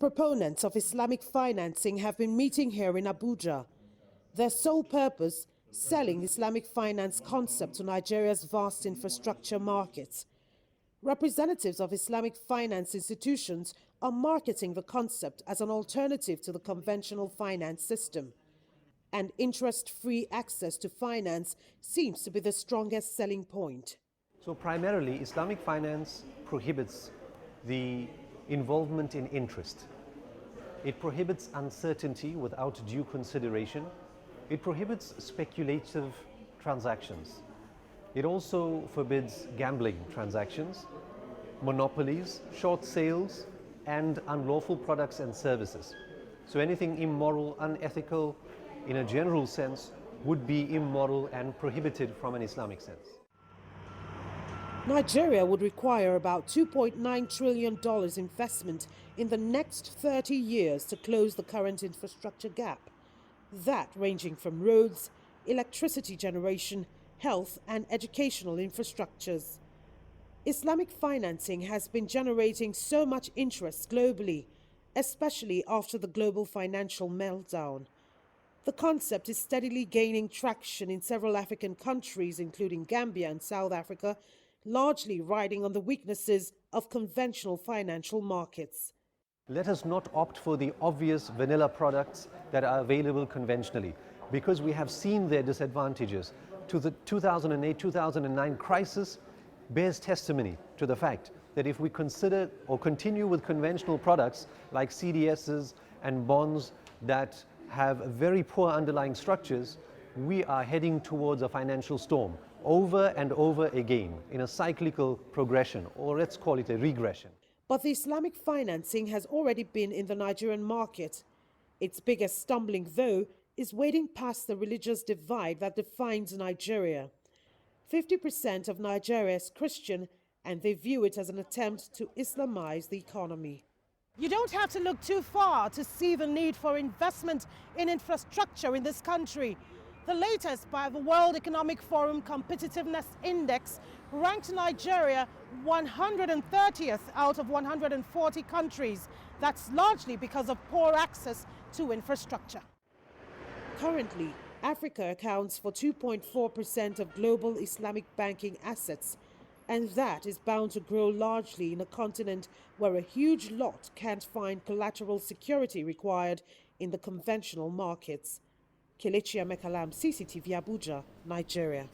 proponents of Islamic financing have been meeting here in Abuja. Their sole purpose, selling Islamic finance concept to Nigeria's vast infrastructure markets. Representatives of Islamic finance institutions are marketing the concept as an alternative to the conventional finance system. And interest-free access to finance seems to be the strongest selling point. So primarily, Islamic finance prohibits the involvement in interest. It prohibits uncertainty without due consideration. It prohibits speculative transactions. It also forbids gambling transactions, monopolies, short sales, and unlawful products and services. So anything immoral, unethical, in a general sense, would be immoral and prohibited from an Islamic sense. Nigeria would require about $2.9 trillion investment in the next 30 years to close the current infrastructure gap. That ranging from roads, electricity generation, health and educational infrastructures. Islamic financing has been generating so much interest globally, especially after the global financial meltdown. The concept is steadily gaining traction in several African countries, including Gambia and South Africa, largely riding on the weaknesses of conventional financial markets. Let us not opt for the obvious vanilla products that are available conventionally, because we have seen their disadvantages. To the 2008-2009 crisis bears testimony to the fact that if we consider or continue with conventional products like CDSs and bonds that have very poor underlying structures, we are heading towards a financial storm over and over again in a cyclical progression, or let's call it a regression. But the Islamic financing has already been in the Nigerian market. Its biggest stumbling, though, is wading past the religious divide that defines Nigeria. 50% of Nigeria is Christian, and they view it as an attempt to Islamize the economy. You don't have to look too far to see the need for investment in infrastructure in this country. The latest by the World Economic Forum Competitiveness Index ranked Nigeria 130th out of 140 countries. That's largely because of poor access to infrastructure. Currently, Africa accounts for 2.4% of global Islamic banking assets, and that is bound to grow largely in a continent where a huge lot can't find collateral security required in the conventional markets. Kelechi, Emekalam, CCTV, Abuja, Nigeria.